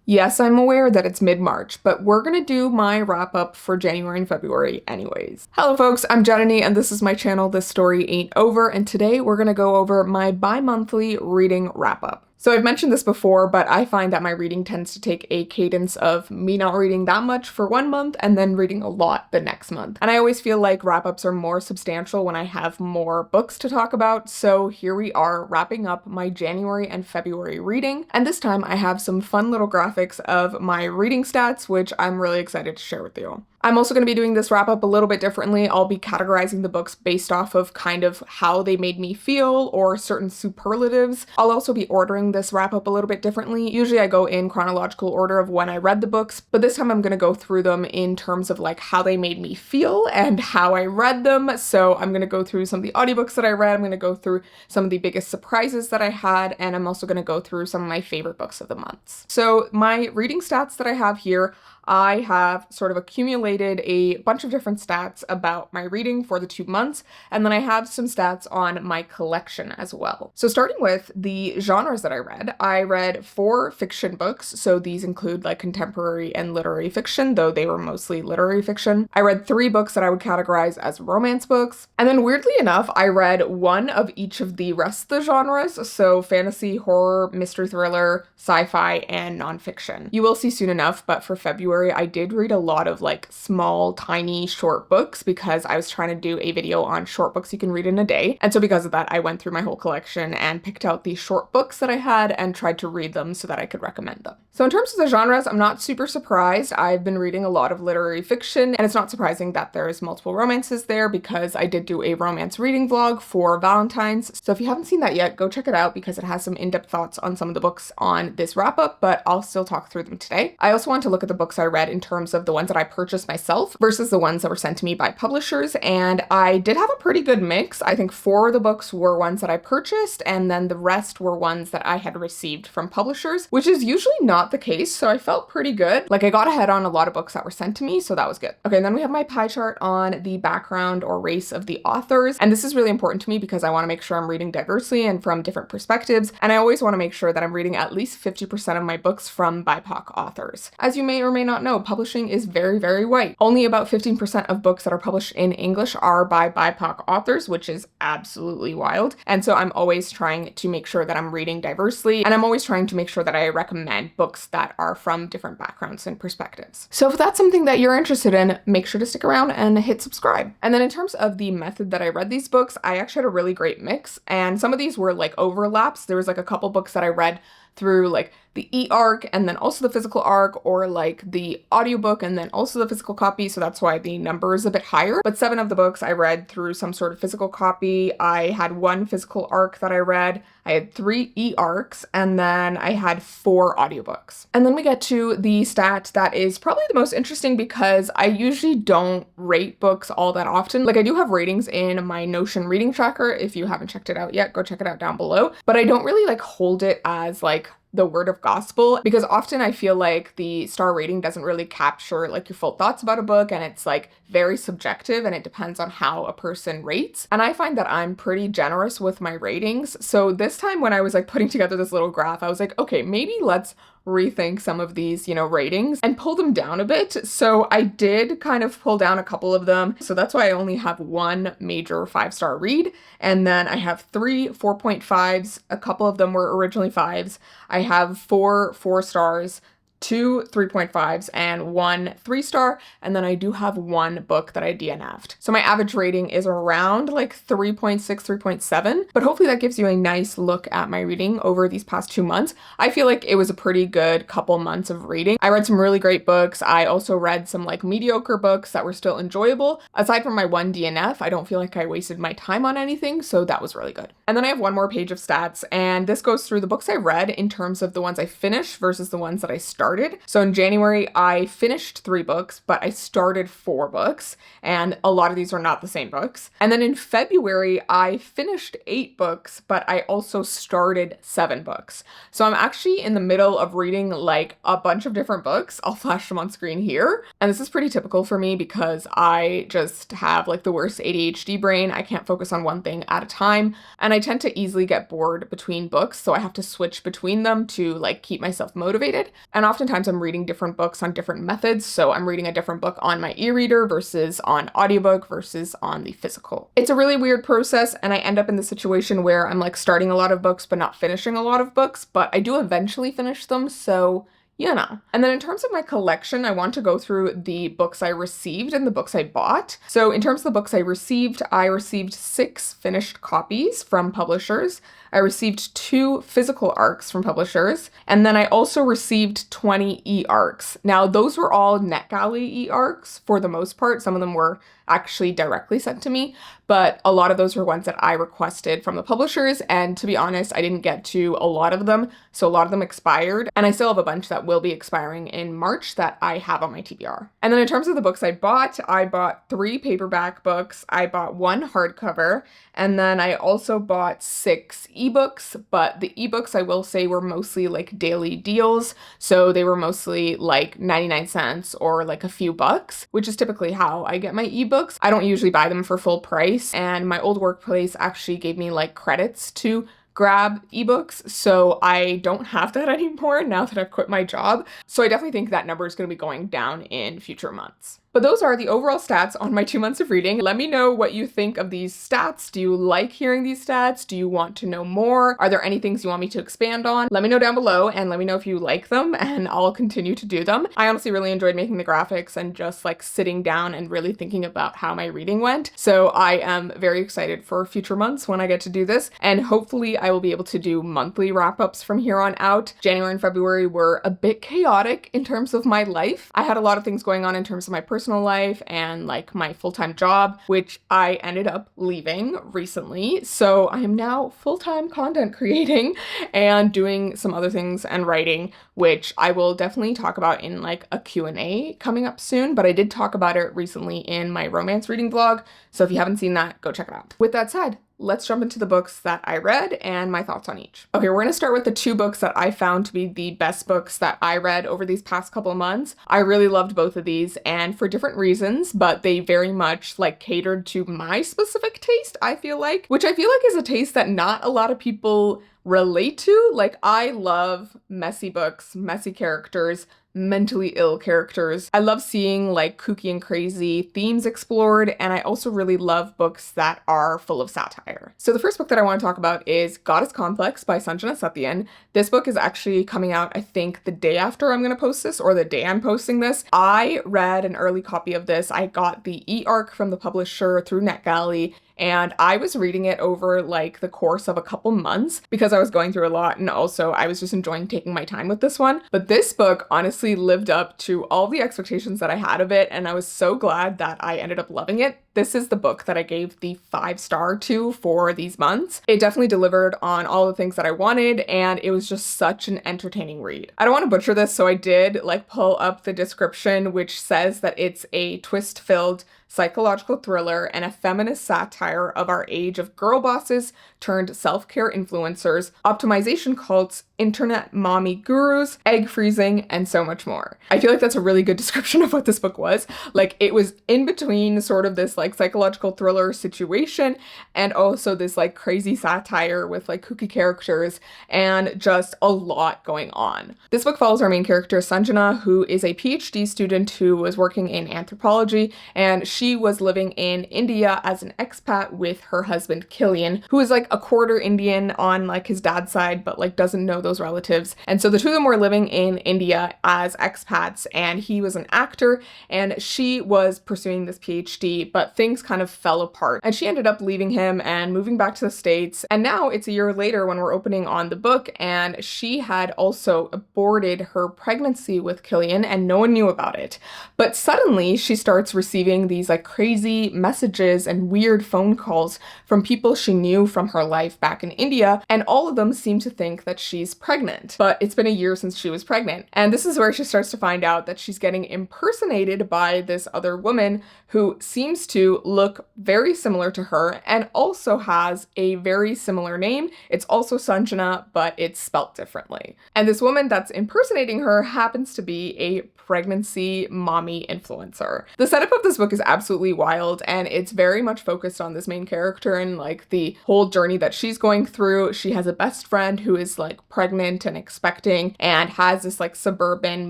Yes, I'm aware that it's mid-March, but we're gonna do my wrap-up for January and February anyways. Hello folks, I'm JEN-nuh-nee and this is my channel, This Story Ain't Over, and today we're gonna go over my bi-monthly reading wrap-up. So I've mentioned this before, but I find that my reading tends to take a cadence of me not reading that much for 1 month and then reading a lot the next month. And I always feel like wrap-ups are more substantial when I have more books to talk about, so here we are wrapping up my January and February reading, and this time I have some fun little graphics of my reading stats, which I'm really excited to share with you. I'm also going to be doing this wrap up a little bit differently. I'll be categorizing the books based off of kind of how they made me feel or certain superlatives. I'll also be ordering this wrap up a little bit differently. Usually I go in chronological order of when I read the books, but this time I'm going to go through them in terms of like how they made me feel and how I read them. So I'm going to go through some of the audiobooks that I read. I'm going to go through some of the biggest surprises that I had, and I'm also going to go through some of my favorite books of the months. So my reading stats that I have here, I have sort of accumulated a bunch of different stats about my reading for the 2 months, and then I have some stats on my collection as well. So starting with the genres that I read 4 fiction books, so these include like contemporary and literary fiction, though they were mostly literary fiction. I read 3 books that I would categorize as romance books, and then weirdly enough, I read 1 of each of the rest of the genres, so fantasy, horror, mystery thriller, sci-fi, and nonfiction. You will see soon enough, but for February, I did read a lot of like small, tiny, short books because I was trying to do a video on short books you can read in a day. And so because of that, I went through my whole collection and picked out the short books that I had and tried to read them so that I could recommend them. So in terms of the genres, I'm not super surprised. I've been reading a lot of literary fiction, and it's not surprising that there's multiple romances there because I did do a romance reading vlog for Valentine's. So if you haven't seen that yet, go check it out because it has some in-depth thoughts on some of the books on this wrap up, but I'll still talk through them today. I also want to look at the books I read in terms of the ones that I purchased myself versus the ones that were sent to me by publishers, and I did have a pretty good mix. I think 4 of the books were ones that I purchased, and then the rest were ones that I had received from publishers, which is usually not the case, so I felt pretty good. Like I got ahead on a lot of books that were sent to me, so that was good. Okay, and then we have my pie chart on the background or race of the authors, and this is really important to me because I want to make sure I'm reading diversely and from different perspectives, and I always want to make sure that I'm reading at least 50% of my books from BIPOC authors. As you may or may not know, publishing is very, very white. Only about 15% of books that are published in English are by BIPOC authors, which is absolutely wild. And so I'm always trying to make sure that I'm reading diversely, and I'm always trying to make sure that I recommend books that are from different backgrounds and perspectives. So if that's something that you're interested in, make sure to stick around and hit subscribe. And then in terms of the method that I read these books, I actually had a really great mix, and some of these were like overlaps. There was like a couple books that I read through like the e-arc and then also the physical arc, or like the audiobook and then also the physical copy, so that's why the number is a bit higher. But 7 of the books I read through some sort of physical copy. I had 1 physical arc that I read, I had 3 e-arcs, and then I had 4 audiobooks. And then we get to the stat that is probably the most interesting because I usually don't rate books all that often. Like I do have ratings in my Notion reading tracker. If you haven't checked it out yet, go check it out down below. But I don't really like hold it as like the word of gospel, because often I feel like the star rating doesn't really capture like your full thoughts about a book, and it's like very subjective and it depends on how a person rates. And I find that I'm pretty generous with my ratings. So this time when I was like putting together this little graph, I was like, okay, maybe let's rethink some of these, ratings and pull them down a bit. So I did kind of pull down a couple of them. So that's why I only have 1 major 5-star read. And then I have 3 4.5s. A couple of them were originally 5s. I have 4 4-stars, 2 3.5s, and 1 3-star, and then I do have 1 book that I DNF'd. So my average rating is around like 3.6, 3.7, but hopefully that gives you a nice look at my reading over these past 2 months. I feel like it was a pretty good couple months of reading. I read some really great books. I also read some like mediocre books that were still enjoyable. Aside from my 1 DNF, I don't feel like I wasted my time on anything, so that was really good. And then I have 1 more page of stats, and this goes through the books I read in terms of the ones I finished versus the ones that I started. So in January, I finished 3 books, but I started 4 books, and a lot of these are not the same books. And then in February, I finished 8 books, but I also started 7 books. So I'm actually in the middle of reading like a bunch of different books. I'll flash them on screen here. And this is pretty typical for me because I just have like the worst ADHD brain. I can't focus on one thing at a time, and I tend to easily get bored between books, so I have to switch between them to like keep myself motivated. And often oftentimes I'm reading different books on different methods. So I'm reading a different book on my e-reader versus on audiobook versus on the physical. It's a really weird process, and I end up in the situation where I'm like starting a lot of books but not finishing a lot of books, but I do eventually finish them, so you know. And then in terms of my collection, I want to go through the books I received and the books I bought. So in terms of the books I received 6 finished copies from publishers. I received 2 physical ARCs from publishers, and then I also received 20 e-ARCs. Now, those were all NetGalley e-ARCs for the most part. Some of them were actually directly sent to me, but a lot of those were ones that I requested from the publishers, and to be honest, I didn't get to a lot of them, so a lot of them expired, and I still have a bunch that will be expiring in March that I have on my TBR. And then in terms of the books I bought 3 paperback books, I bought 1 hardcover, and then I also bought 6 ebooks, but the ebooks I will say were mostly like daily deals, so they were mostly like 99 cents or like a few bucks, which is typically how I get my ebooks. I don't usually buy them for full price, and my old workplace actually gave me like credits to grab ebooks, so I don't have that anymore now that I've quit my job. So I definitely think that number is going to be going down in future months. But those are the overall stats on my 2 months of reading. Let me know what you think of these stats. Do you like hearing these stats? Do you want to know more? Are there any things you want me to expand on? Let me know down below, and let me know if you like them, and I'll continue to do them. I honestly really enjoyed making the graphics and just like sitting down and really thinking about how my reading went. So I am very excited for future months when I get to do this, and hopefully I will be able to do monthly wrap-ups from here on out. January and February were a bit chaotic in terms of my life. I had a lot of things going on in terms of my personal life and like my full-time job, which I ended up leaving recently. So I am now full-time content creating and doing some other things and writing, which I will definitely talk about in like a Q&A coming up soon, but I did talk about it recently in my romance reading vlog. So if you haven't seen that, go check it out. With that said, let's jump into the books that I read and my thoughts on each. Okay, we're gonna start with the 2 books that I found to be the best books that I read over these past couple of months. I really loved both of these, and for different reasons, but they very much like catered to my specific taste, I feel like, which I feel like is a taste that not a lot of people relate to. Like, I love messy books, messy characters, mentally ill characters. I love seeing like kooky and crazy themes explored, and I also really love books that are full of satire. So the first book that I want to talk about is Goddess Complex by Sanjana Sathian. This book is actually coming out, I think, the day after I'm going to post this, or the day I'm posting this. I read an early copy of this. I got the e-ARC from the publisher through NetGalley, and I was reading it over like the course of a couple months because I was going through a lot, and also I was just enjoying taking my time with this one. But this book honestly lived up to all the expectations that I had of it, and I was so glad that I ended up loving it. This is the book that I gave the 5-star to for these months. It definitely delivered on all the things that I wanted, and it was just such an entertaining read. I don't want to butcher this, so I did like pull up the description, which says that it's a twist-filled psychological thriller and a feminist satire of our age of girl bosses turned self-care influencers, optimization cults, internet mommy gurus, egg freezing, and so much more. I feel like that's a really good description of what this book was. Like, it was in between sort of this like psychological thriller situation and also this like crazy satire with like kooky characters and just a lot going on. This book follows our main character Sanjana, who is a PhD student who was working in anthropology, and she was living in India as an expat with her husband Killian, who is like a quarter Indian on like his dad's side, but like doesn't know those relatives. And so the two of them were living in India as expats, and he was an actor and she was pursuing this PhD, but things kind of fell apart and she ended up leaving him and moving back to the States. And now it's a year later when we're opening on the book, and she had also aborted her pregnancy with Killian and no one knew about it. But suddenly she starts receiving these like crazy messages and weird phone calls from people she knew from her life back in India, and all of them seem to think that she's pregnant. But it's been a year since she was pregnant, and this is where she starts to find out that she's getting impersonated by this other woman who seems to, to look very similar to her and also has a very similar name. It's also Sanjana, but it's spelt differently. And this woman that's impersonating her happens to be a pregnancy mommy influencer. The setup of this book is absolutely wild, and it's very much focused on this main character and like the whole journey that she's going through. She has a best friend who is like pregnant and expecting and has this like suburban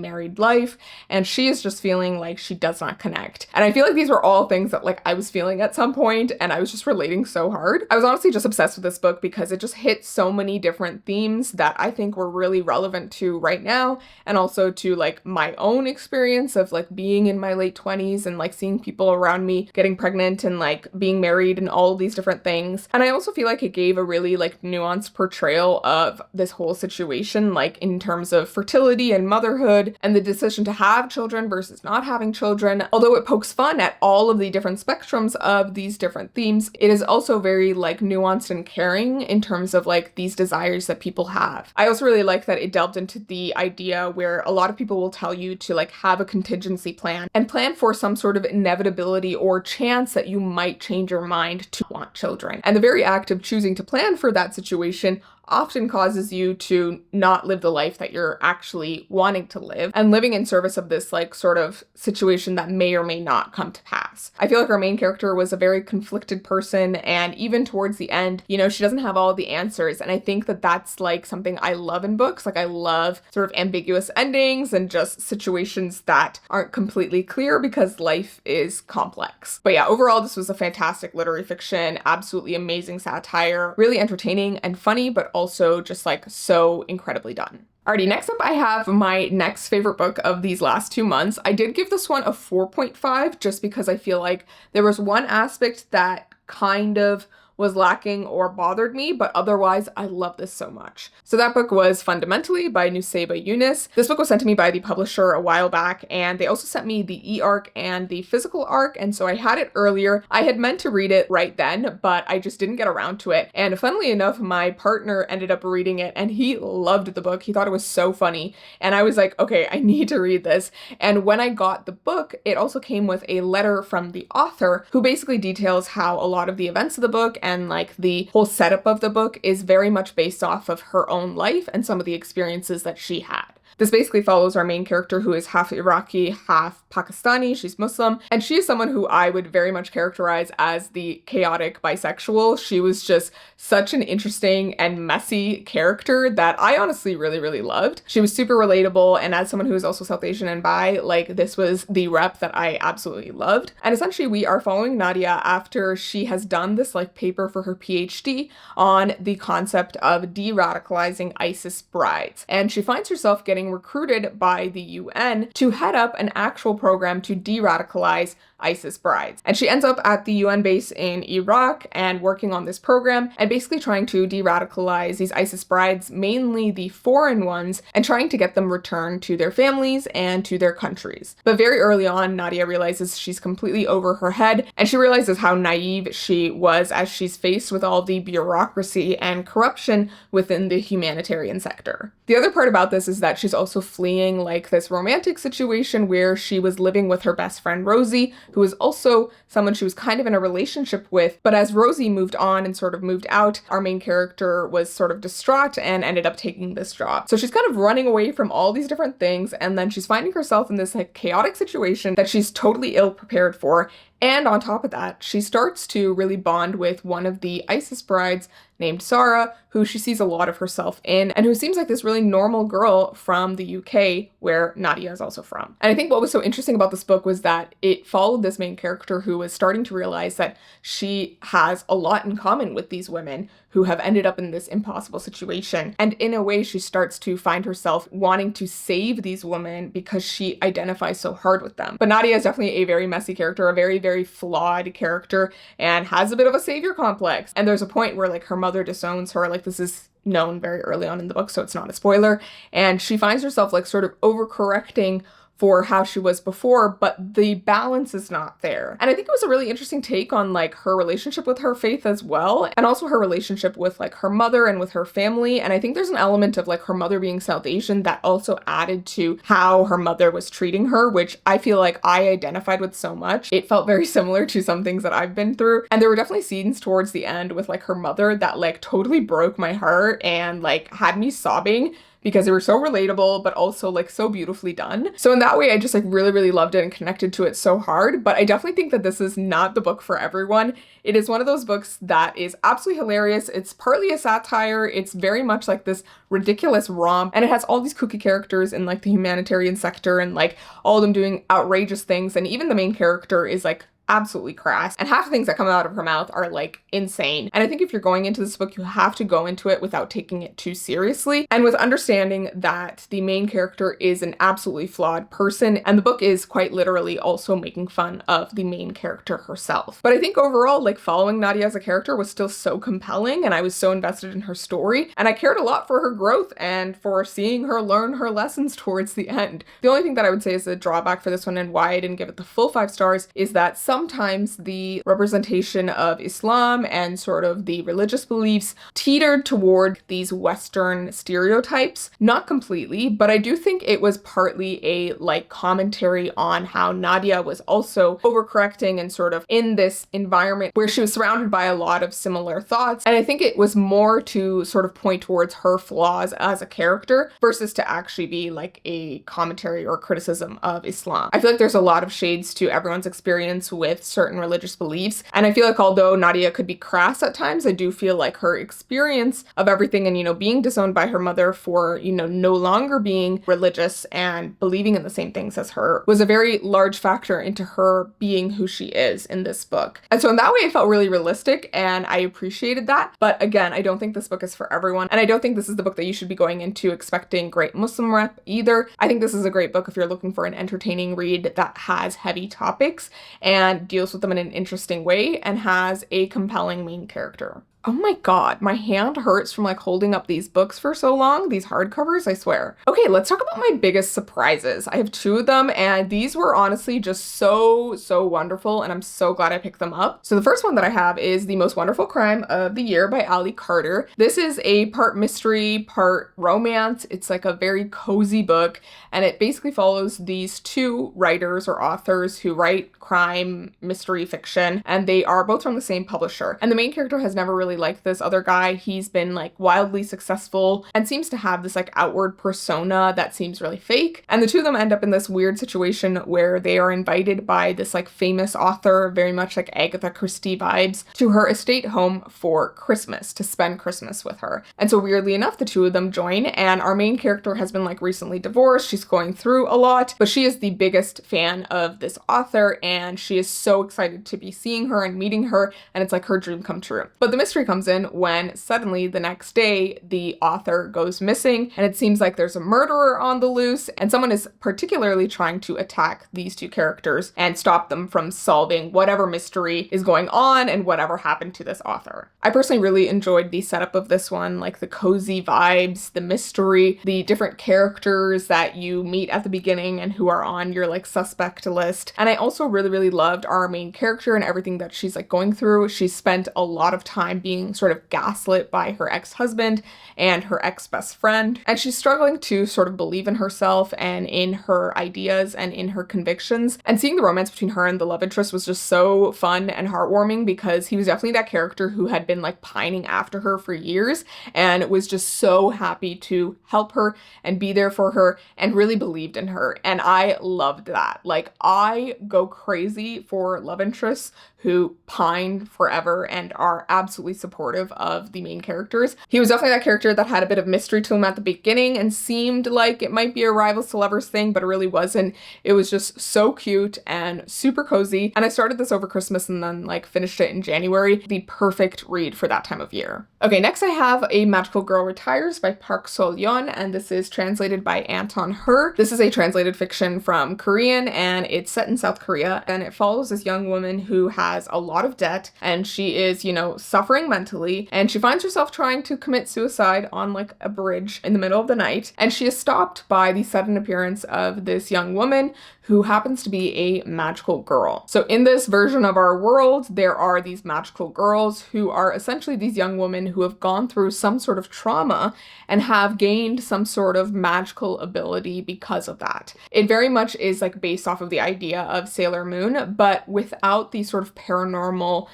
married life, and she is just feeling like she does not connect. And I feel like these were all things that like I was feeling at some point, and I was just relating so hard. I was honestly just obsessed with this book because it just hit so many different themes that I think were really relevant to right now, and also to like my own experience of like being in my late 20s and like seeing people around me getting pregnant and like being married and all of these different things. And I also feel like it gave a really like nuanced portrayal of this whole situation, like in terms of fertility and motherhood and the decision to have children versus not having children. Although it pokes fun at all of the different spectrums of these different themes, it is also very like nuanced and caring in terms of like these desires that people have. I also really like that it delved into the idea where a lot of people will tell you to like have a contingency plan and plan for some sort of inevitability or chance that you might change your mind to want children. And the very act of choosing to plan for that situation often causes you to not live the life that you're actually wanting to live and living in service of this like sort of situation that may or may not come to pass. I feel like our main character was a very conflicted person, and even towards the end, you know, she doesn't have all the answers. And I think that that's like something I love in books. Like I love sort of ambiguous endings and just situations that aren't completely clear because life is complex. But yeah, overall, this was a fantastic literary fiction, absolutely amazing satire, really entertaining and funny, but also just like so incredibly done. Alrighty, next up I have my next favorite book of these last 2 months. I did give this one a 4.5 just because I feel like there was one aspect that kind of was lacking or bothered me, but otherwise I love this so much. So that book was Fundamentally by Nusseibeh Yunus. This book was sent to me by the publisher a while back, and they also sent me the e-arc and the physical arc, and so I had it earlier. I had meant to read it right then, but I just didn't get around to it. And funnily enough, my partner ended up reading it and he loved the book. He thought it was so funny. And I was like, okay, I need to read this. And when I got the book, it also came with a letter from the author who basically details how a lot of the events of the book and like the whole setup of the book is very much based off of her own life and some of the experiences that she had. This basically follows our main character, who is half Iraqi, half Pakistani. She's Muslim, and she is someone who I would very much characterize as the chaotic bisexual. She was just such an interesting and messy character that I honestly really, really loved. She was super relatable, and as someone who is also South Asian and bi, like this was the rep that I absolutely loved. And essentially we are following Nadia after she has done this like paper for her PhD on the concept of de-radicalizing ISIS brides. And she finds herself getting recruited by the UN to head up an actual program to de-radicalize ISIS brides. And she ends up at the UN base in Iraq and working on this program and basically trying to de-radicalize these ISIS brides, mainly the foreign ones, and trying to get them returned to their families and to their countries. But very early on, Nadia realizes she's completely over her head, and she realizes how naive she was as she's faced with all the bureaucracy and corruption within the humanitarian sector. The other part about this is that she's also fleeing like this romantic situation where she was living with her best friend Rosie, who was also someone she was kind of in a relationship with. But as Rosie moved on and sort of moved out, our main character was sort of distraught and ended up taking this job. So she's kind of running away from all these different things, and then she's finding herself in this like chaotic situation that she's totally ill prepared for. And on top of that, she starts to really bond with one of the ISIS brides named Sarah, who she sees a lot of herself in, and who seems like this really normal girl from the UK, where Nadia is also from. And I think what was so interesting about this book was that it followed this main character who was starting to realize that she has a lot in common with these women who have ended up in this impossible situation. And in a way, she starts to find herself wanting to save these women because she identifies so hard with them. But Nadia is definitely a very messy character, a very, very flawed character, and has a bit of a savior complex. And there's a point where like her mother disowns her, like this is known very early on in the book, so it's not a spoiler. And she finds herself like sort of overcorrecting for how she was before, but the balance is not there. And I think it was a really interesting take on like her relationship with her faith as well, and also her relationship with like her mother and with her family. And I think there's an element of like her mother being South Asian that also added to how her mother was treating her, which I feel like I identified with so much. It felt very similar to some things that I've been through. And there were definitely scenes towards the end with like her mother that like totally broke my heart and like had me sobbing, because they were so relatable, but also like so beautifully done. So in that way, I just like really, really loved it and connected to it so hard. But I definitely think that this is not the book for everyone. It is one of those books that is absolutely hilarious. It's partly a satire. It's very much like this ridiculous romp, and it has all these kooky characters in like the humanitarian sector and like all of them doing outrageous things. And even the main character is like absolutely crass, and half the things that come out of her mouth are like insane. And I think if you're going into this book, you have to go into it without taking it too seriously and with understanding that the main character is an absolutely flawed person, and the book is quite literally also making fun of the main character herself. But I think overall, like, following Nadia as a character was still so compelling, and I was so invested in her story, and I cared a lot for her growth and for seeing her learn her lessons towards the end. The only thing that I would say is a drawback for this one, and why I didn't give it the full 5 stars, is that sometimes the representation of Islam and sort of the religious beliefs teetered toward these Western stereotypes. Not completely, but I do think it was partly a like commentary on how Nadia was also overcorrecting and sort of in this environment where she was surrounded by a lot of similar thoughts. And I think it was more to sort of point towards her flaws as a character versus to actually be like a commentary or criticism of Islam. I feel like there's a lot of shades to everyone's experience with certain religious beliefs. And I feel like although Nadia could be crass at times, I do feel like her experience of everything and, being disowned by her mother for, no longer being religious and believing in the same things as her was a very large factor into her being who she is in this book. And so in that way, it felt really realistic and I appreciated that. But again, I don't think this book is for everyone. And I don't think this is the book that you should be going into expecting great Muslim rep either. I think this is a great book if you're looking for an entertaining read that has heavy topics and deals with them in an interesting way and has a compelling main character. Oh my God, my hand hurts from like holding up these books for so long, these hardcovers, I swear. Okay, let's talk about my biggest surprises. I have 2 of them and these were honestly just so wonderful and I'm so glad I picked them up. So the first one that I have is The Most Wonderful Crime of the Year by Ali Carter. This is a part mystery, part romance. It's like a very cozy book and it basically follows these 2 writers or authors who write crime mystery fiction, and they are both from the same publisher. And the main character has never really liked this other guy. He's been like wildly successful and seems to have this like outward persona that seems really fake. And the 2 of them end up in this weird situation where they are invited by this like famous author, very much like Agatha Christie vibes, to her estate home for Christmas, to spend Christmas with her. And so weirdly enough, the 2 of them join, and our main character has been like recently divorced. She's going through a lot, but she is the biggest fan of this author and she is so excited to be seeing her and meeting her, and it's like her dream come true. But the mystery comes in when suddenly the next day the author goes missing and it seems like there's a murderer on the loose, and someone is particularly trying to attack these 2 characters and stop them from solving whatever mystery is going on and whatever happened to this author. I personally really enjoyed the setup of this one, like the cozy vibes, the mystery, the different characters that you meet at the beginning and who are on your like suspect list. And I also really loved our main character and everything that she's like going through. She spent a lot of time being sort of gaslit by her ex-husband and her ex-best friend, and she's struggling to sort of believe in herself and in her ideas and in her convictions. And seeing the romance between her and the love interest was just so fun and heartwarming because he was definitely that character who had been like pining after her for years and was just so happy to help her and be there for her and really believed in her. And I loved that. Like, I go crazy for love interests who pine forever and are absolutely supportive of the main characters. He was definitely that character that had a bit of mystery to him at the beginning and seemed like it might be a rivals to lovers thing, but it really wasn't. It was just so cute and super cozy. And I started this over Christmas and then like finished it in January. The perfect read for that time of year. Okay, next I have A Magical Girl Retires by Park Sol-yeon, and this is translated by Anton Her. This is a translated fiction from Korean and it's set in South Korea, and it follows this young woman who has a lot of debt and she is, suffering mentally, and she finds herself trying to commit suicide on like a bridge in the middle of the night. And she is stopped by the sudden appearance of this young woman who happens to be a magical girl. So in this version of our world, there are these magical girls who are essentially these young women who have gone through some sort of trauma and have gained some sort of magical ability because of that. It very much is like based off of the idea of Sailor Moon, but without these sort of paranormal,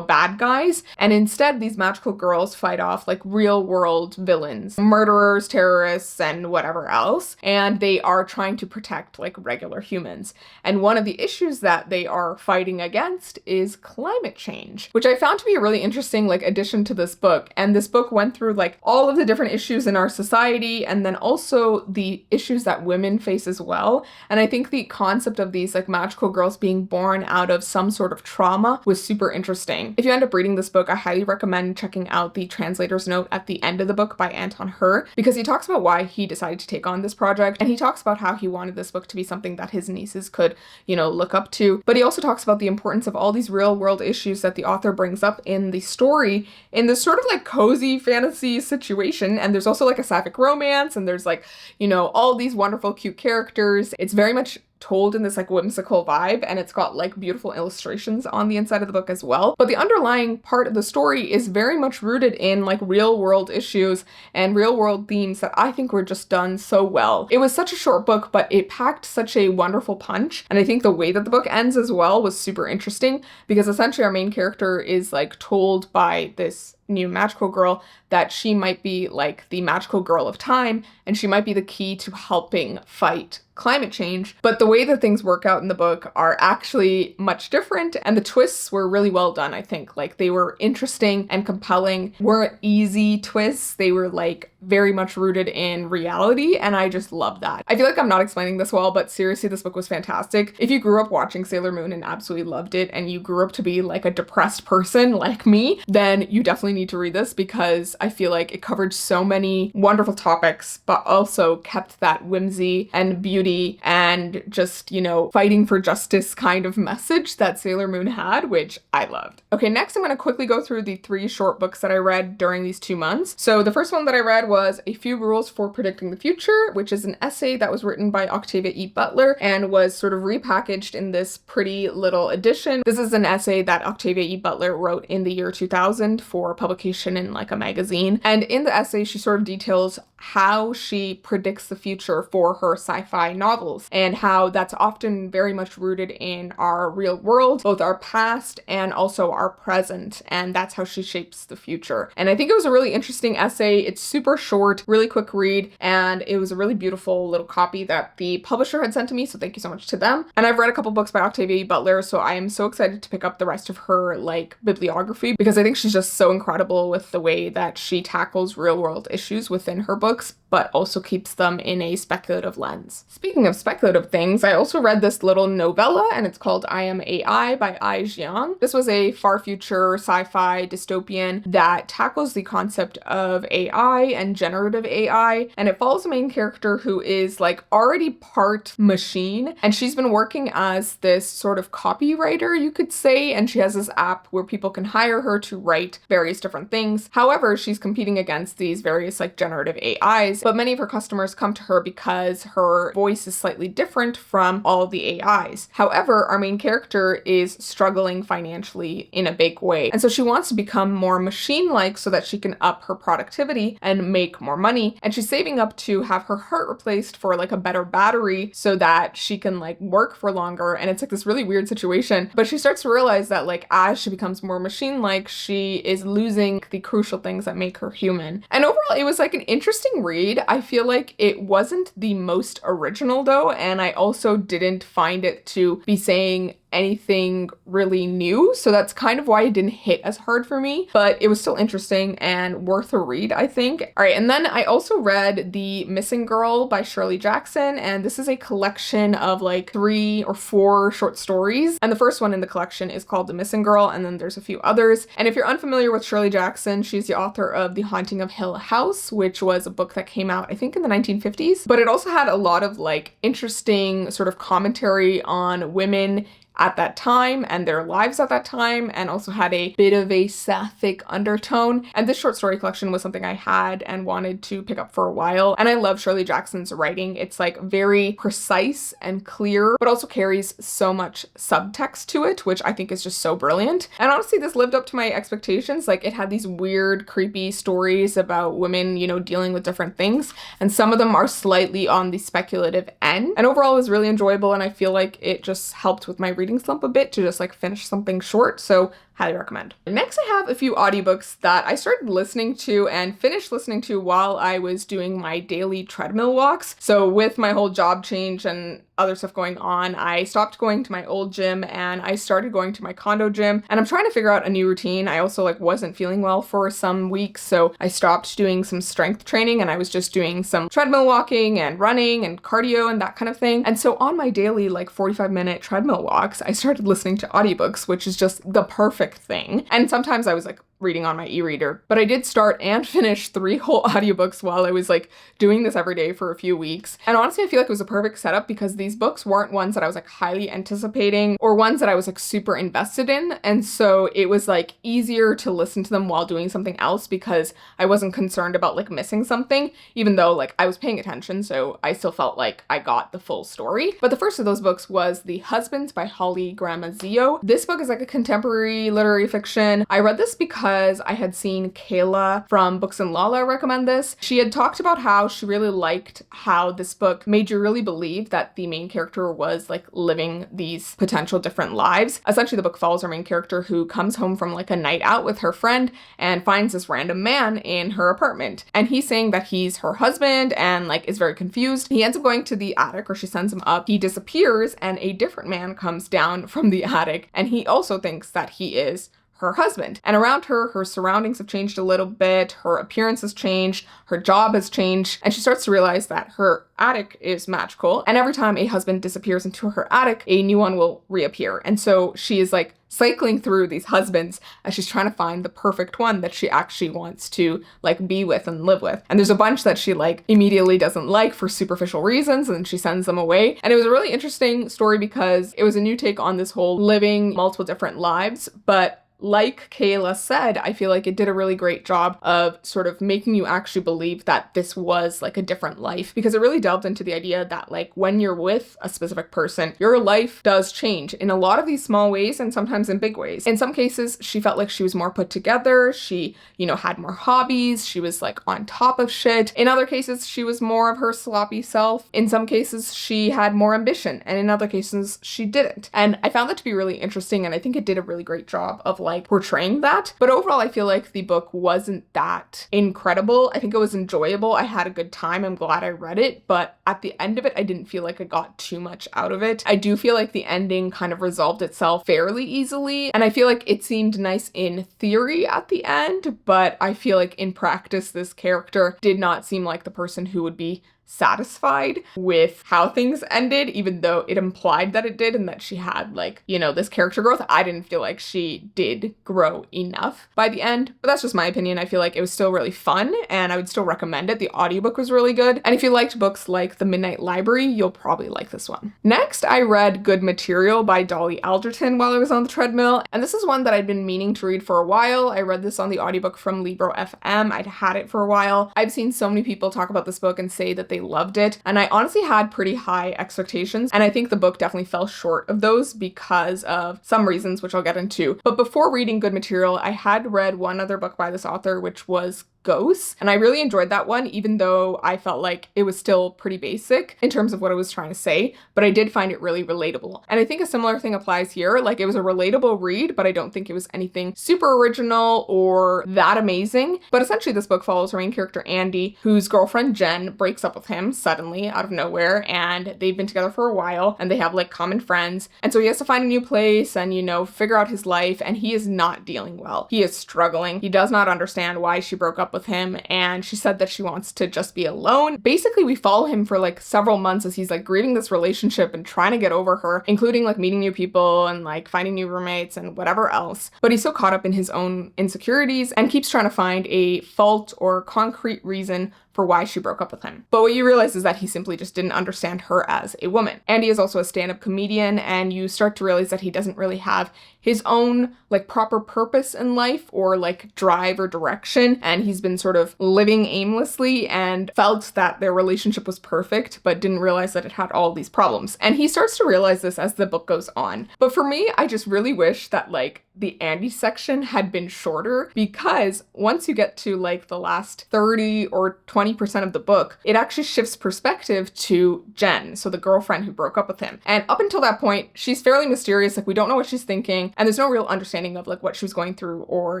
bad guys. And instead, these magical girls fight off like real world villains, murderers, terrorists, and whatever else. And they are trying to protect like regular humans. And one of the issues that they are fighting against is climate change, which I found to be a really interesting like addition to this book. And this book went through like all of the different issues in our society, and then also the issues that women face as well. And I think the concept of these like magical girls being born out of some sort of trauma was super interesting. If you end up reading this book, I highly recommend checking out the translator's note at the end of the book by Anton Hur, because he talks about why he decided to take on this project, and he talks about how he wanted this book to be something that his nieces could, look up to. But he also talks about the importance of all these real world issues that the author brings up in the story in this sort of like cozy fantasy situation. And there's also like a sapphic romance, and there's like, all these wonderful cute characters. It's very much told in this like whimsical vibe, and it's got like beautiful illustrations on the inside of the book as well. But the underlying part of the story is very much rooted in like real world issues and real world themes that I think were just done so well. It was such a short book, but it packed such a wonderful punch. And I think the way that the book ends as well was super interesting, because essentially our main character is like told by this new magical girl that she might be like the magical girl of time, and she might be the key to helping fight climate change. But the way that things work out in the book are actually much different, and the twists were really well done, I think. Like, they were interesting and compelling, weren't easy twists. They were like very much rooted in reality, and I just love that. I feel like I'm not explaining this well, but seriously, this book was fantastic. If you grew up watching Sailor Moon and absolutely loved it, and you grew up to be like a depressed person like me, then you definitely need to read this, because I feel like it covered so many wonderful topics, but also kept that whimsy and beauty and just, fighting for justice kind of message that Sailor Moon had, which I loved. Okay, next I'm going to quickly go through the 3 short books that I read during these 2 months. So the first one that I read was A Few Rules for Predicting the Future, which is an essay that was written by Octavia E. Butler and was sort of repackaged in this pretty little edition. This is an essay that Octavia E. Butler wrote in the year 2000 for publication in like a magazine. And in the essay, she sort of details how she predicts the future for her sci-fi novels, and how that's often very much rooted in our real world, both our past and also our present, and that's how she shapes the future. And I think it was a really interesting essay. It's super short, really quick read, and it was a really beautiful little copy that the publisher had sent to me, so thank you so much to them. And I've read a couple books by Octavia E. Butler, so I am so excited to pick up the rest of her like bibliography, because I think she's just so incredible with the way that she tackles real world issues within her books, but also keeps them in a speculative lens. Speaking of speculative things, I also read this little novella, and it's called I Am AI by Ai Jiang. This was a far future sci-fi dystopian that tackles the concept of AI and generative AI, and it follows a main character who is like already part machine, and she's been working as this sort of copywriter, you could say, and she has this app where people can hire her to write various different things. However, she's competing against these various like generative AIs, but many of her customers come to her because her voice is slightly different from all of the AIs. However, our main character is struggling financially in a big way, and so she wants to become more machine-like so that she can up her productivity and make more money, and she's saving up to have her heart replaced for like a better battery so that she can like work for longer. And it's like this really weird situation, but she starts to realize that like as she becomes more machine-like, she is losing the crucial things that make her human. And overall, it was like an interesting read. I feel like it wasn't the most original though, and I also didn't find it to be saying anything really new, so that's kind of why it didn't hit as hard for me, but it was still interesting and worth a read, I think. All right, and then I also read The Missing Girl by Shirley Jackson, and this is a collection of like 3 or 4 short stories, and the first one in the collection is called The Missing Girl, and then there's a few others. And if you're unfamiliar with Shirley Jackson, she's the author of The Haunting of Hill House, which was a book that came out I think in the 1950s, but it also had a lot of like interesting sort of commentary on women at that time and their lives at that time, and also had a bit of a sapphic undertone. And this short story collection was something I had and wanted to pick up for a while. And I love Shirley Jackson's writing. It's like very precise and clear, but also carries so much subtext to it, which I think is just so brilliant. And honestly, this lived up to my expectations. Like, it had these weird, creepy stories about women, you know, dealing with different things. And some of them are slightly on the speculative end. And overall, it was really enjoyable. And I feel like it just helped with my reading slump a bit to just like finish something short. So highly recommend. Next, I have a few audiobooks that I started listening to and finished listening to while I was doing my daily treadmill walks. So with my whole job change and other stuff going on, I stopped going to my old gym and I started going to my condo gym, and I'm trying to figure out a new routine. I also like wasn't feeling well for some weeks, so I stopped doing some strength training and I was just doing some treadmill walking and running and cardio and that kind of thing. And so on my daily like 45-minute treadmill walks, I started listening to audiobooks, which is just the perfect thing. And sometimes I was like reading on my e-reader, but I did start and finish 3 whole audiobooks while I was like doing this every day for a few weeks. And honestly, I feel like it was a perfect setup because these books weren't ones that I was like highly anticipating or ones that I was like super invested in. And so it was like easier to listen to them while doing something else because I wasn't concerned about like missing something, even though like I was paying attention. So I still felt like I got the full story. But the first of those books was The Husbands by Holly Gramazio. This book is like a contemporary literary fiction. I read this because I had seen Kayla from Books and Lala recommend this. She had talked about how she really liked how this book made you really believe that the main character was like living these potential different lives. Essentially, the book follows our main character who comes home from like a night out with her friend and finds this random man in her apartment. And he's saying that he's her husband and like is very confused. He ends up going to the attic, or she sends him up. He disappears and a different man comes down from the attic, and he also thinks that he is her husband. And around her, her surroundings have changed a little bit, her appearance has changed, her job has changed, and she starts to realize that her attic is magical, and every time a husband disappears into her attic, a new one will reappear. And so she is like cycling through these husbands as she's trying to find the perfect one that she actually wants to like be with and live with. And there's a bunch that she like immediately doesn't like for superficial reasons, and then she sends them away. And it was a really interesting story because it was a new take on this whole living multiple different lives, but like Kayla said, I feel like it did a really great job of sort of making you actually believe that this was like a different life, because it really delved into the idea that like when you're with a specific person, your life does change in a lot of these small ways and sometimes in big ways. In some cases, she felt like she was more put together. She, you know, had more hobbies. She was like on top of shit. In other cases, she was more of her sloppy self. In some cases, she had more ambition, and in other cases, she didn't. And I found that to be really interesting, and I think it did a really great job of like portraying that. But overall, I feel like the book wasn't that incredible. I think it was enjoyable. I had a good time. I'm glad I read it, but at the end of it, I didn't feel like I got too much out of it. I do feel like the ending kind of resolved itself fairly easily, and I feel like it seemed nice in theory at the end, but I feel like in practice, this character did not seem like the person who would be satisfied with how things ended, even though it implied that it did and that she had like, you know, this character growth. I didn't feel like she did grow enough by the end, but that's just my opinion. I feel like it was still really fun and I would still recommend it. The audiobook was really good. And if you liked books like The Midnight Library, you'll probably like this one. Next, I read Good Material by Dolly Alderton while I was on the treadmill. And this is one that I'd been meaning to read for a while. I read this on the audiobook from Libro FM. I'd had it for a while. I've seen so many people talk about this book and say that they loved it, and I honestly had pretty high expectations, and I think the book definitely fell short of those because of some reasons, which I'll get into. But before reading Good Material, I had read one other book by this author, which was Ghosts, and I really enjoyed that one, even though I felt like it was still pretty basic in terms of what it was trying to say, but I did find it really relatable. And I think a similar thing applies here. Like, it was a relatable read, but I don't think it was anything super original or that amazing. But essentially, this book follows our main character, Andy, whose girlfriend, Jen, breaks up with him suddenly out of nowhere, and they've been together for a while, and they have like common friends. And so he has to find a new place and, you know, figure out his life, and he is not dealing well. He is struggling. He does not understand why she broke up up with him, and she said that she wants to just be alone. Basically, we follow him for like several months as he's like grieving this relationship and trying to get over her, including like meeting new people and like finding new roommates and whatever else. But he's so caught up in his own insecurities and keeps trying to find a fault or concrete reason for why she broke up with him. But what you realize is that he simply just didn't understand her as a woman. Andy is also a stand-up comedian, and you start to realize that he doesn't really have his own like proper purpose in life or like drive or direction, and he's been sort of living aimlessly and felt that their relationship was perfect but didn't realize that it had all these problems. And he starts to realize this as the book goes on. But for me, I just really wish that like the Andy section had been shorter, because once you get to like the last 30 or 20% of the book, it actually shifts perspective to Jen, so the girlfriend who broke up with him. And up until that point, she's fairly mysterious. Like, we don't know what she's thinking, and there's no real understanding of like what she was going through or,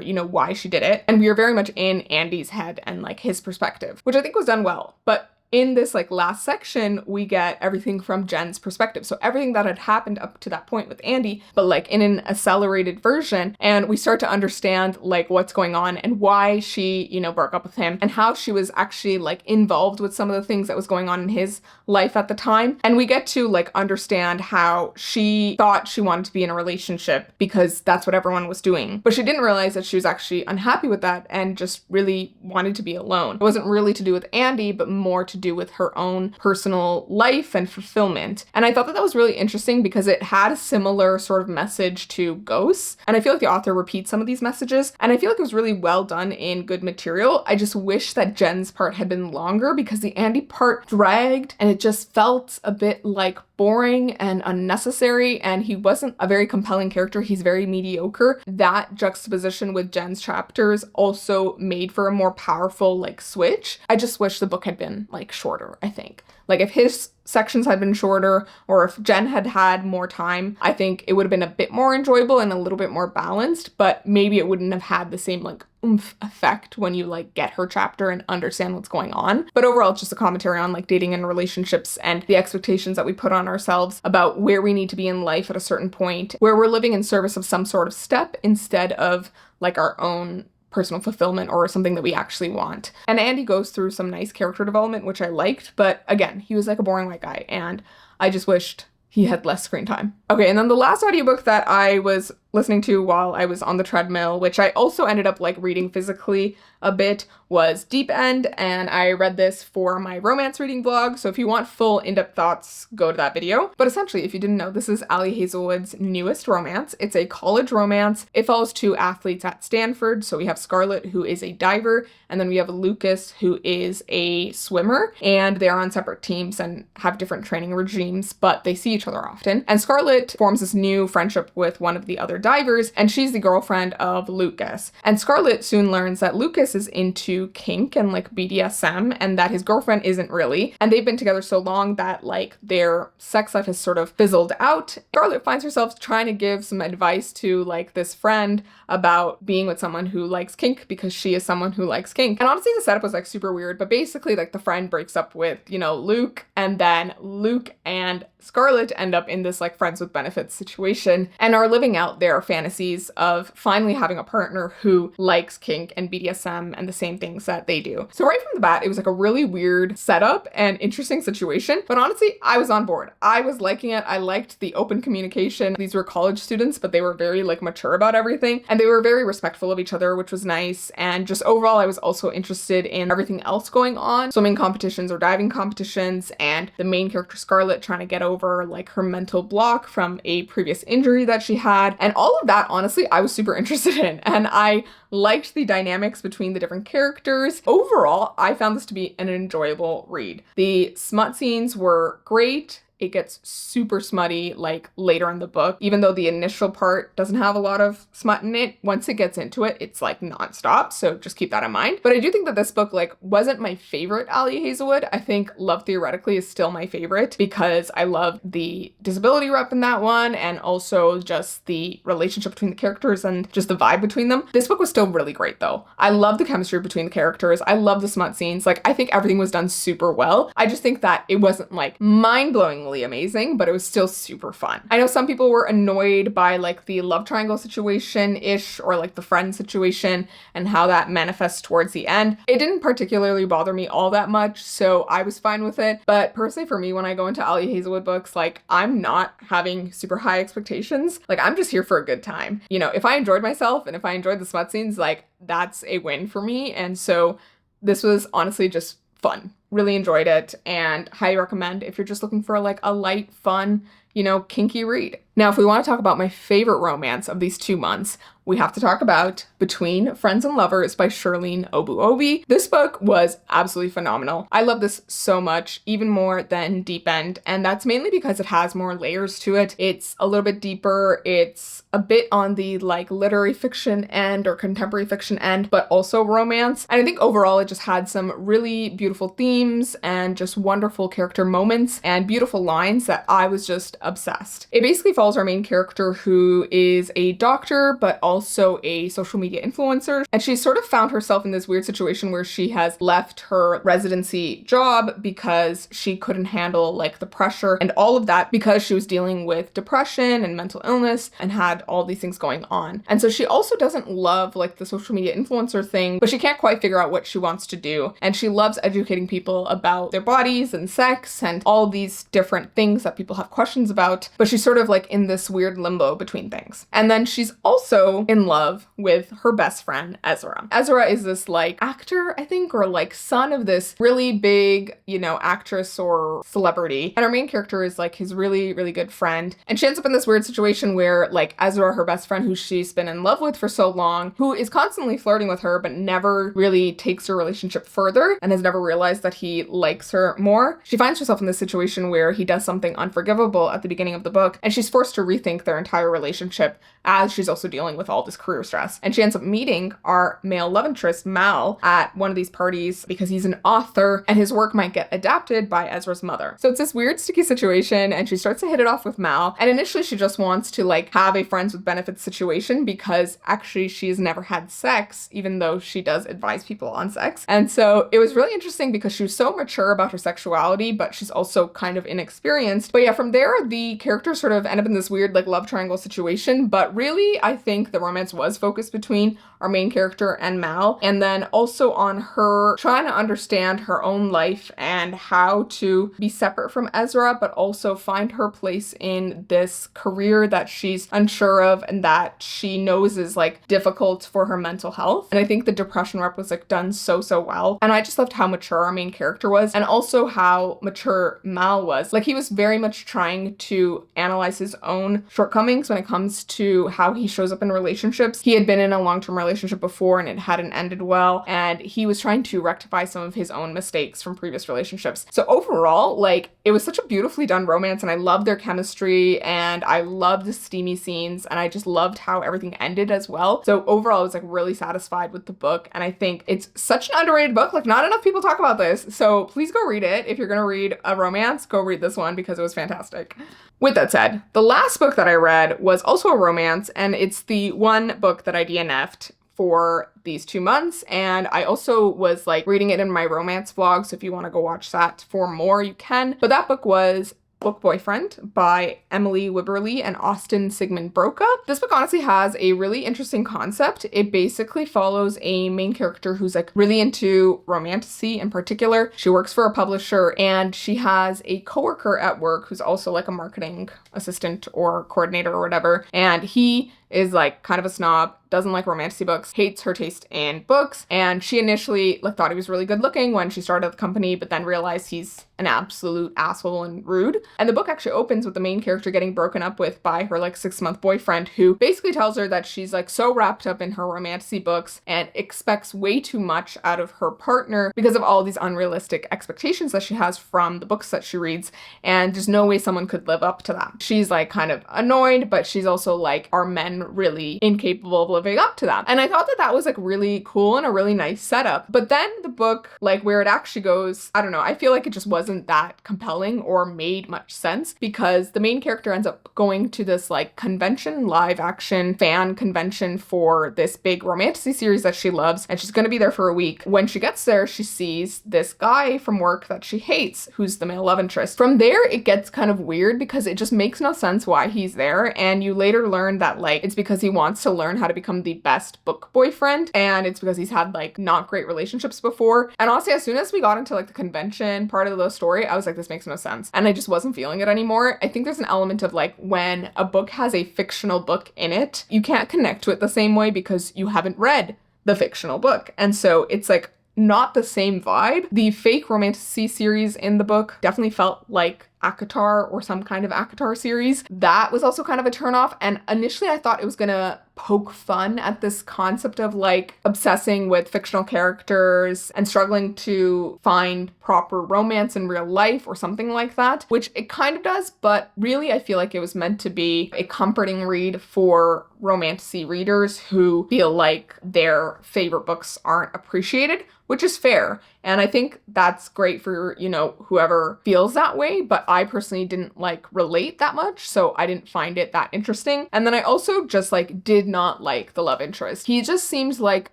you know, why she did it. And we are very much in Andy's head and like his perspective, which I think was done well. But in this like last section, we get everything from Jen's perspective. So everything that had happened up to that point with Andy, but like in an accelerated version. And we start to understand like what's going on and why she, you know, broke up with him, and how she was actually like involved with some of the things that was going on in his life at the time. And we get to like understand how she thought she wanted to be in a relationship because that's what everyone was doing. But she didn't realize that she was actually unhappy with that and just really wanted to be alone. It wasn't really to do with Andy, but more to do with her own personal life and fulfillment. And I thought that that was really interesting because it had a similar sort of message to Ghosts. And I feel like the author repeats some of these messages, and I feel like it was really well done in good material. I just wish that Jen's part had been longer because the Andy part dragged and it just felt a bit like boring and unnecessary, and he wasn't a very compelling character. He's very mediocre. That juxtaposition with Jen's chapters also made for a more powerful like switch. I just wish the book had been like shorter, I think. Like if his sections had been shorter, or if Jen had had more time, I think it would have been a bit more enjoyable and a little bit more balanced, but maybe it wouldn't have had the same like oomph effect when you like get her chapter and understand what's going on. But overall, it's just a commentary on like dating and relationships and the expectations that we put on ourselves about where we need to be in life at a certain point, where we're living in service of some sort of step instead of like our own personal fulfillment or something that we actually want. And Andy goes through some nice character development, which I liked, but again, he was like a boring white guy, and I just wished he had less screen time. Okay, and then the last audiobook that I was listening to while I was on the treadmill, which I also ended up like reading physically a bit, was Deep End, and I read this for my romance reading blog, so if you want full in-depth thoughts, go to that video. But essentially, if you didn't know, this is Ali Hazelwood's newest romance. It's a college romance. It follows two athletes at Stanford. So we have Scarlett, who is a diver, and then we have Lucas, who is a swimmer, and they're on separate teams and have different training regimes, but they see each other often. And Scarlett forms this new friendship with one of the other divers, and she's the girlfriend of Lucas. And Scarlett soon learns that Lucas is into kink and like BDSM, and that his girlfriend isn't really. And they've been together so long that like their sex life has sort of fizzled out. Scarlett finds herself trying to give some advice to like this friend about being with someone who likes kink because she is someone who likes kink. And honestly, the setup was like super weird, but basically like the friend breaks up with, you know, Luke, and then Luke and Scarlett end up in this like friends with benefits situation and are living out their fantasies of finally having a partner who likes kink and BDSM and the same things that they do. So right from the bat, it was like a really weird setup and interesting situation. But honestly, I was on board. I was liking it. I liked the open communication. These were college students, but they were very like mature about everything, and they were very respectful of each other, which was nice. And just overall, I was also interested in everything else going on. Swimming competitions or diving competitions, and the main character Scarlett trying to get over like her mental block from a previous injury that she had. And all of that, honestly, I was super interested in. And I liked the dynamics between the different characters. Overall, I found this to be an enjoyable read. The smut scenes were great. It gets super smutty like later in the book, even though the initial part doesn't have a lot of smut in it. Once it gets into it, it's like nonstop. So just keep that in mind. But I do think that this book like wasn't my favorite Ali Hazelwood. I think Love Theoretically is still my favorite because I love the disability rep in that one, and also just the relationship between the characters and just the vibe between them. This book was still really great though. I love the chemistry between the characters. I love the smut scenes. Like I think everything was done super well. I just think that it wasn't like mind-blowingly equally amazing, but it was still super fun. I know some people were annoyed by like the love triangle situation-ish or like the friend situation and how that manifests towards the end. It didn't particularly bother me all that much, so I was fine with it. But personally for me, when I go into Ali Hazelwood books, like I'm not having super high expectations. Like I'm just here for a good time. You know, if I enjoyed myself and if I enjoyed the smut scenes, like that's a win for me. And so this was honestly just fun. Really enjoyed it and highly recommend if you're just looking for like a light, fun, you know, kinky read. Now, if we want to talk about my favorite romance of these 2 months, we have to talk about Between Friends and Lovers by Shirlene Obu-Obi. This book was absolutely phenomenal. I love this so much, even more than Deep End, and that's mainly because it has more layers to it. It's a little bit deeper. It's a bit on the like literary fiction end or contemporary fiction end, but also romance. And I think overall it just had some really beautiful themes and just wonderful character moments and beautiful lines that I was just obsessed. It basically follows our main character who is a doctor, but also a social media influencer. And she's sort of found herself in this weird situation where she has left her residency job because she couldn't handle like the pressure and all of that because she was dealing with depression and mental illness and had all these things going on. And so she also doesn't love like the social media influencer thing, but she can't quite figure out what she wants to do. And she loves educating people about their bodies and sex and all these different things that people have questions about. But she's sort of like in this weird limbo between things. And then she's also in love with her best friend, Ezra. Ezra is this like actor, I think, or like son of this really big, you know, actress or celebrity. And our main character is like his really, really good friend. And she ends up in this weird situation where like Ezra, her best friend, who she's been in love with for so long, who is constantly flirting with her, but never really takes her relationship further and has never realized that he likes her more. She finds herself in this situation where he does something unforgivable at the beginning of the book, and she's forced to rethink their entire relationship as she's also dealing with all this career stress. And she ends up meeting our male love interest, Mal, at one of these parties because he's an author and his work might get adapted by Ezra's mother. So it's this weird sticky situation and she starts to hit it off with Mal. And initially she just wants to like have a friends with benefits situation because actually she's never had sex, even though she does advise people on sex. And so it was really interesting because she was so mature about her sexuality, but she's also kind of inexperienced. But yeah, from there, the characters sort of end up in this weird like love triangle situation. But really, I think the romance was focused between our main character and Mal, and then also on her trying to understand her own life and how to be separate from Ezra, but also find her place in this career that she's unsure of and that she knows is like difficult for her mental health. And I think the depression rep was like done so well. And I just loved how mature our main character was and also how mature Mal was. Like he was very much trying to analyze his own shortcomings when it comes to how he shows up in relationships. He had been in a long-term relationship before and it hadn't ended well, and he was trying to rectify some of his own mistakes from previous relationships. So overall, like it was such a beautifully done romance and I loved their chemistry and I loved the steamy scenes and I just loved how everything ended as well. So overall, I was like really satisfied with the book and I think it's such an underrated book. Like not enough people talk about this. So please go read it. If you're gonna read a romance, go read this one because it was fantastic. With that said, the last book that I read was also a romance and it's the One Book That I DNF'd for these 2 months, and I also was like reading it in my romance vlog, so if you want to go watch that for more, you can. But that book was Book Boyfriend by Emily Wibberley and Austin Sigmund Broca. This book honestly has a really interesting concept. It basically follows a main character who's like really into romantasy in particular. She works for a publisher and she has a coworker at work who's also like a marketing assistant or coordinator or whatever. And he is like kind of a snob, doesn't like romantasy books, hates her taste in books. And she initially like thought he was really good looking when she started the company, but then realized he's an absolute asshole and rude. And the book actually opens with the main character getting broken up with by her like 6-month boyfriend, who basically tells her that she's like so wrapped up in her romantasy books and expects way too much out of her partner because of all these unrealistic expectations that she has from the books that she reads. And there's no way someone could live up to that. She's like kind of annoyed, but she's also like, are men then really incapable of living up to them. And I thought that that was like really cool and a really nice setup. But then the book, like where it actually goes, I don't know, I feel like it just wasn't that compelling or made much sense, because the main character ends up going to this like convention, live action fan convention for this big romantasy series that she loves, and she's going to be there for a week. When she gets there, she sees this guy from work that she hates, who's the male love interest. From there, it gets kind of weird because it just makes no sense why he's there, and you later learn that like it's because he wants to learn how to become the best book boyfriend, and it's because he's had like not great relationships before. And honestly, as soon as we got into like the convention part of the story, I was like, this makes no sense, and I just wasn't feeling it anymore. I think there's an element of like when a book has a fictional book in it, you can't connect to it the same way because you haven't read the fictional book, and so it's like not the same vibe. The fake romantasy series in the book definitely felt like ACOTAR or some kind of ACOTAR series. That was also kind of a turnoff. And initially I thought it was gonna poke fun at this concept of like obsessing with fictional characters and struggling to find proper romance in real life or something like that, which it kind of does, but really I feel like it was meant to be a comforting read for romantasy readers who feel like their favorite books aren't appreciated, which is fair. And I think that's great for, you know, whoever feels that way, but I personally didn't like relate that much, so I didn't find it that interesting. And then I also just like did not like the love interest. He just seems like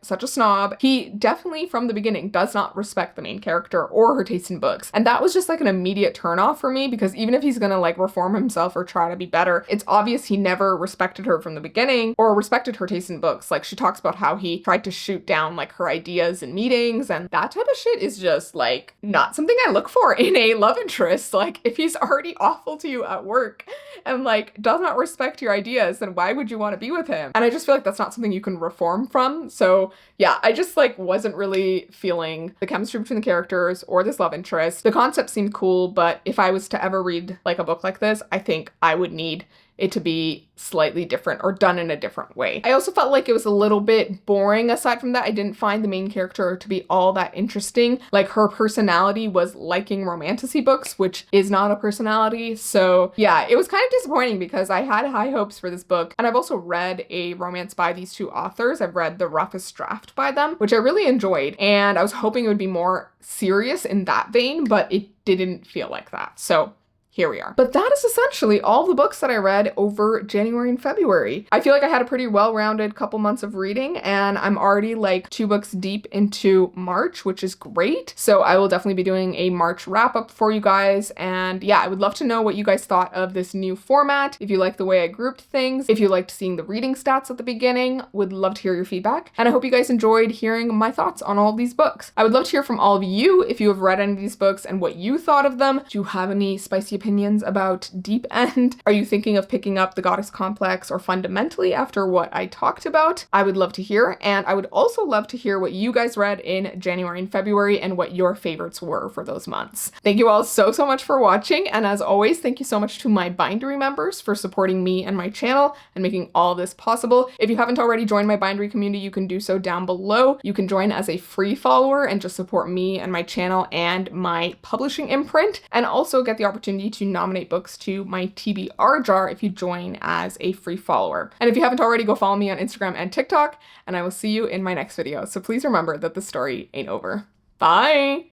such a snob. He definitely from the beginning does not respect the main character or her taste in books. And that was just like an immediate turnoff for me, because even if he's gonna like reform himself or try to be better, it's obvious he never respected her from the beginning or respected her taste in books. Like she talks about how he tried to shoot down like her ideas in meetings, and that type of shit is just like not something I look for in a love interest. Like if he's already awful to you at work and like does not respect your ideas, then why would you want to be with him? And I just feel like that's not something you can reform from. So yeah, I just like wasn't really feeling the chemistry between the characters or this love interest. The concept seemed cool, but if I was to ever read like a book like this, I think I would need it to be slightly different or done in a different way. I also felt like it was a little bit boring. Aside from that, I didn't find the main character to be all that interesting. Like her personality was liking romantasy books, which is not a personality. So yeah, it was kind of disappointing because I had high hopes for this book. And I've also read a romance by these two authors. I've read the roughest draft by them, which I really enjoyed. And I was hoping it would be more serious in that vein, but it didn't feel like that. So here we are. But that is essentially all the books that I read over January and February. I feel like I had a pretty well-rounded couple months of reading, and I'm already like 2 books deep into March, which is great. So I will definitely be doing a March wrap-up for you guys. And yeah, I would love to know what you guys thought of this new format. If you like the way I grouped things, if you liked seeing the reading stats at the beginning, would love to hear your feedback. And I hope you guys enjoyed hearing my thoughts on all of these books. I would love to hear from all of you if you have read any of these books and what you thought of them. Do you have any spicy opinions about Deep End? Are you thinking of picking up The Goddess Complex or Fundamentally after what I talked about? I would love to hear, and I would also love to hear what you guys read in January and February and what your favorites were for those months. Thank you all so much for watching, and as always, thank you so much to my Bindery members for supporting me and my channel and making all this possible. If you haven't already joined my Bindery community, you can do so down below. You can join as a free follower and just support me and my channel and my publishing imprint, and also get the opportunity to nominate books to my TBR jar if you join as a free follower. And if you haven't already, go follow me on Instagram and TikTok, and I will see you in my next video. So please remember that the story ain't over. Bye!